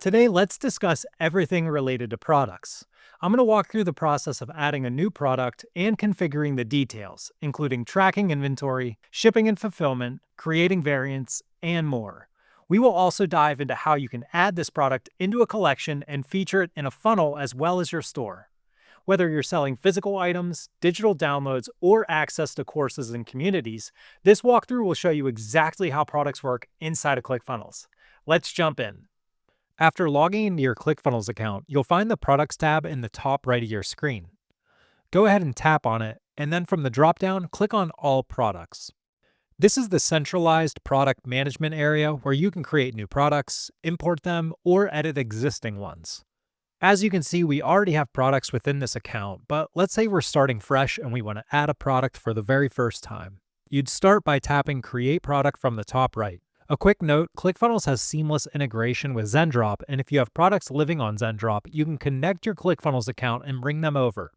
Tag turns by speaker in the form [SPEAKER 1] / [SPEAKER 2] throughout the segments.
[SPEAKER 1] Today, let's discuss everything related to products. I'm going to walk through the process of adding a new product and configuring the details, including tracking inventory, shipping and fulfillment, creating variants, and more. We will also dive into how you can add this product into a collection and feature it in a funnel as well as your store. Whether you're selling physical items, digital downloads, or access to courses and communities, this walkthrough will show you exactly how products work inside of ClickFunnels. Let's jump in. After logging into your ClickFunnels account, you'll find the Products tab in the top right of your screen. Go ahead and tap on it, and then from the dropdown, click on All Products. This is the centralized product management area where you can create new products, import them, or edit existing ones. As you can see, we already have products within this account, but let's say we're starting fresh and we want to add a product for the very first time. You'd start by tapping Create Product from the top right. A quick note, ClickFunnels has seamless integration with Zendrop, and if you have products living on Zendrop, you can connect your ClickFunnels account and bring them over.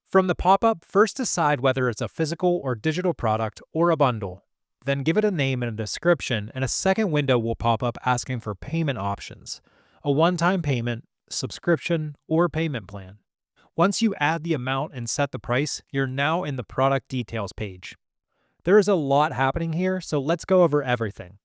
[SPEAKER 1] From the pop-up, first decide whether it's a physical or digital product or a bundle. Then give it a name and a description, and a second window will pop up asking for payment options, a one-time payment, subscription, or payment plan. Once you add the amount and set the price, you're now in the product details page. There is a lot happening here, so let's go over everything.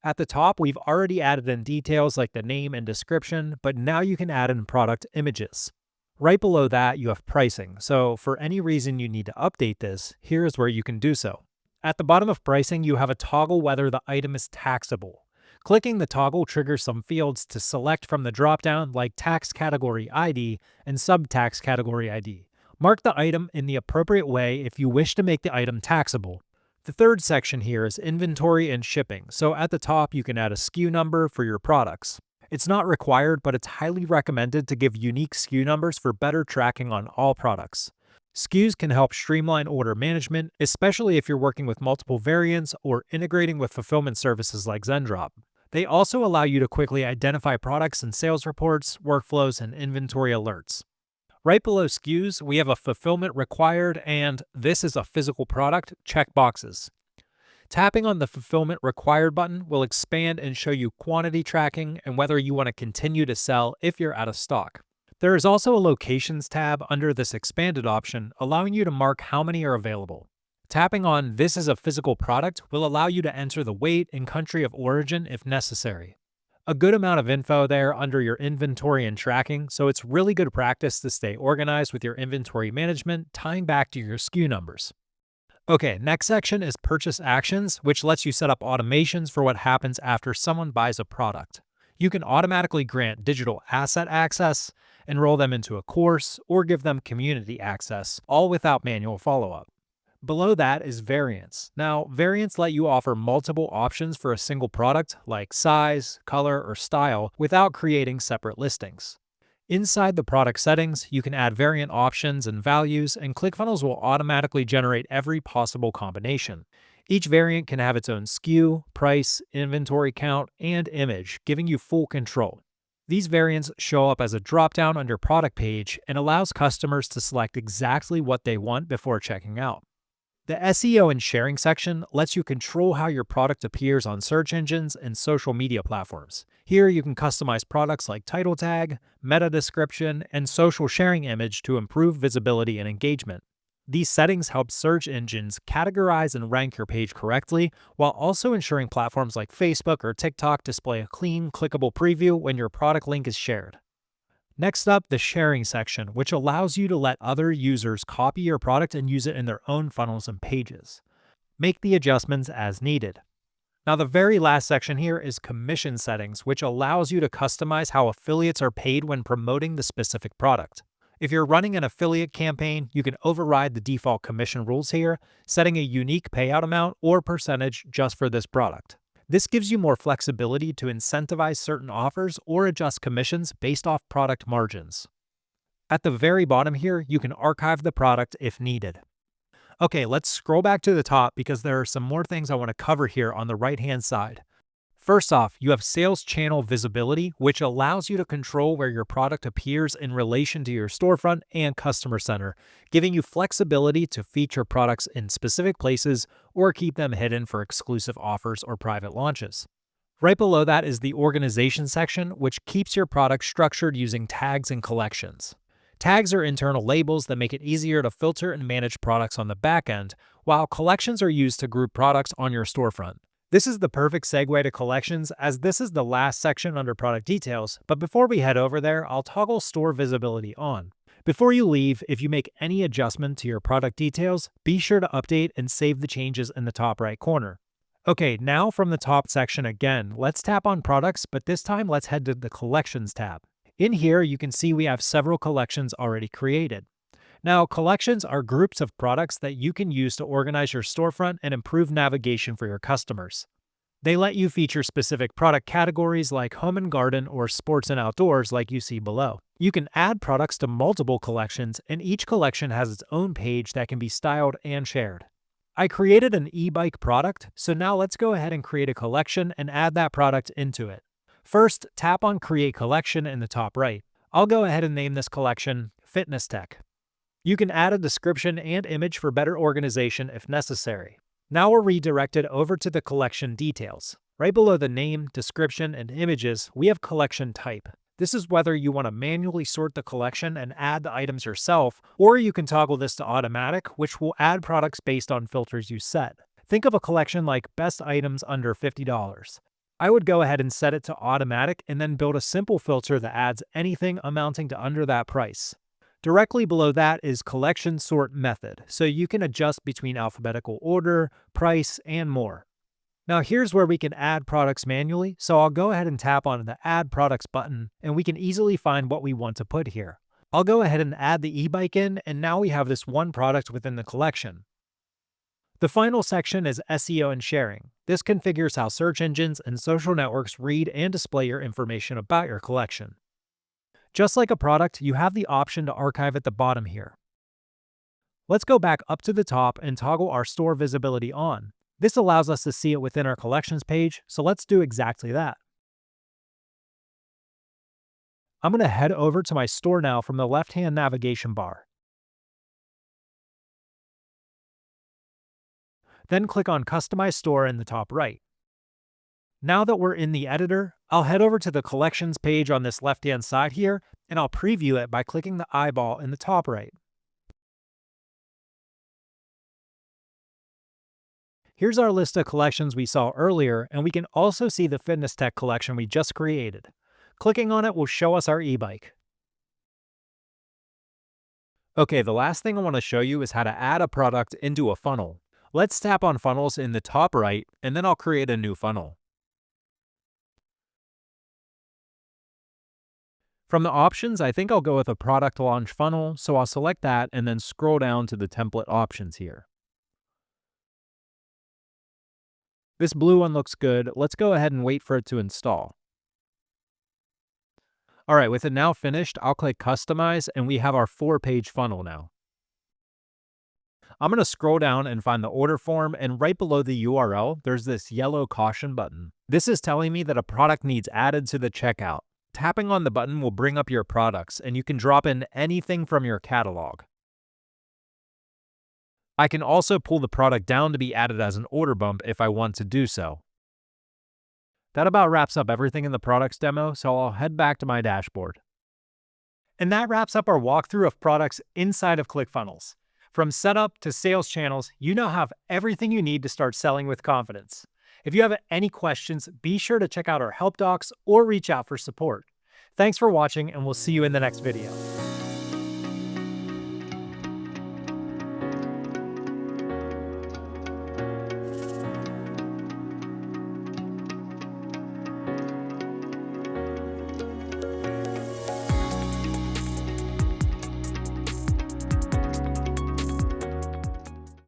[SPEAKER 1] At the top, we've already added in details like the name and description, but now you can add in product images. Right below that, you have pricing, so for any reason you need to update this, here's where you can do so. At the bottom of pricing, you have a toggle whether the item is taxable. Clicking the toggle triggers some fields to select from the dropdown like tax category ID and subtax category ID. Mark the item in the appropriate way if you wish to make the item taxable. The third section here is inventory and shipping, so at the top you can add a SKU number for your products. It's not required, but it's highly recommended to give unique SKU numbers for better tracking on all products. SKUs can help streamline order management, especially if you're working with multiple variants or integrating with fulfillment services like Zendrop. They also allow you to quickly identify products in sales reports, workflows, and inventory alerts. Right below SKUs, we have a fulfillment required and this is a physical product checkboxes. Tapping on the fulfillment required button will expand and show you quantity tracking and whether you want to continue to sell if you're out of stock. There is also a locations tab under this expanded option, allowing you to mark how many are available. Tapping on this is a physical product will allow you to enter the weight and country of origin if necessary. A good amount of info there under your inventory and tracking, so it's really good practice to stay organized with your inventory management, tying back to your SKU numbers. Okay, next section is purchase actions, which lets you set up automations for what happens after someone buys a product. You can automatically grant digital asset access, enroll them into a course, or give them community access, all without manual follow-up. Below that is variants. Now, variants let you offer multiple options for a single product, like size, color, or style, without creating separate listings. Inside the product settings, you can add variant options and values, and ClickFunnels will automatically generate every possible combination. Each variant can have its own SKU, price, inventory count, and image, giving you full control. These variants show up as a dropdown on your product page and allows customers to select exactly what they want before checking out. The SEO and sharing section lets you control how your product appears on search engines and social media platforms. Here you can customize products like title tag, meta description, and social sharing image to improve visibility and engagement. These settings help search engines categorize and rank your page correctly, while also ensuring platforms like Facebook or TikTok display a clean, clickable preview when your product link is shared. Next up, the sharing section, which allows you to let other users copy your product and use it in their own funnels and pages. Make the adjustments as needed. Now, the very last section here is commission settings, which allows you to customize how affiliates are paid when promoting the specific product. If you're running an affiliate campaign, you can override the default commission rules here, setting a unique payout amount or percentage just for this product. This gives you more flexibility to incentivize certain offers or adjust commissions based off product margins. At the very bottom here, you can archive the product if needed. Okay, let's scroll back to the top because there are some more things I want to cover here on the right-hand side. First off, you have sales channel visibility, which allows you to control where your product appears in relation to your storefront and customer center, giving you flexibility to feature products in specific places or keep them hidden for exclusive offers or private launches. Right below that is the organization section, which keeps your product structured using tags and collections. Tags are internal labels that make it easier to filter and manage products on the back end, while collections are used to group products on your storefront. This is the perfect segue to collections, as this is the last section under product details, but before we head over there, I'll toggle store visibility on. Before you leave, if you make any adjustment to your product details, be sure to update and save the changes in the top right corner. Okay, now from the top section again, let's tap on products, but this time let's head to the collections tab. In here, you can see we have several collections already created. Now, collections are groups of products that you can use to organize your storefront and improve navigation for your customers. They let you feature specific product categories like home and garden or sports and outdoors like you see below. You can add products to multiple collections, and each collection has its own page that can be styled and shared. I created an e-bike product, so now let's go ahead and create a collection and add that product into it. First, tap on Create Collection in the top right. I'll go ahead and name this collection Fitness Tech. You can add a description and image for better organization if necessary. Now we're redirected over to the collection details. Right below the name, description, and images, we have collection type. This is whether you want to manually sort the collection and add the items yourself, or you can toggle this to automatic, which will add products based on filters you set. Think of a collection like best items under $50. I would go ahead and set it to automatic and then build a simple filter that adds anything amounting to under that price. Directly below that is collection sort method, so you can adjust between alphabetical order, price, and more. Now here's where we can add products manually, so I'll go ahead and tap on the Add Products button, and we can easily find what we want to put here. I'll go ahead and add the e-bike in, and now we have this one product within the collection. The final section is SEO and sharing. This configures how search engines and social networks read and display your information about your collection. Just like a product, you have the option to archive at the bottom here. Let's go back up to the top and toggle our store visibility on. This allows us to see it within our collections page, so let's do exactly that. I'm going to head over to my store now from the left-hand navigation bar. Then click on Customize Store in the top right. Now that we're in the editor, I'll head over to the collections page on this left-hand side here, and I'll preview it by clicking the eyeball in the top right. Here's our list of collections we saw earlier, and we can also see the Fitness Tech collection we just created. Clicking on it will show us our e-bike. Okay, the last thing I want to show you is how to add a product into a funnel. Let's tap on Funnels in the top right, and then I'll create a new funnel. From the options, I think I'll go with a product launch funnel, so I'll select that and then scroll down to the template options here. This blue one looks good. Let's go ahead and wait for it to install. Alright, with it now finished, I'll click Customize, and we have our 4-page funnel now. I'm going to scroll down and find the order form, and right below the URL, there's this yellow caution button. This is telling me that a product needs added to the checkout. Tapping on the button will bring up your products, and you can drop in anything from your catalog. I can also pull the product down to be added as an order bump if I want to do so. That about wraps up everything in the products demo, so I'll head back to my dashboard. And that wraps up our walkthrough of products inside of ClickFunnels. From setup to sales channels, you now have everything you need to start selling with confidence. If you have any questions, be sure to check out our help docs or reach out for support. Thanks for watching, and we'll see you in the next video.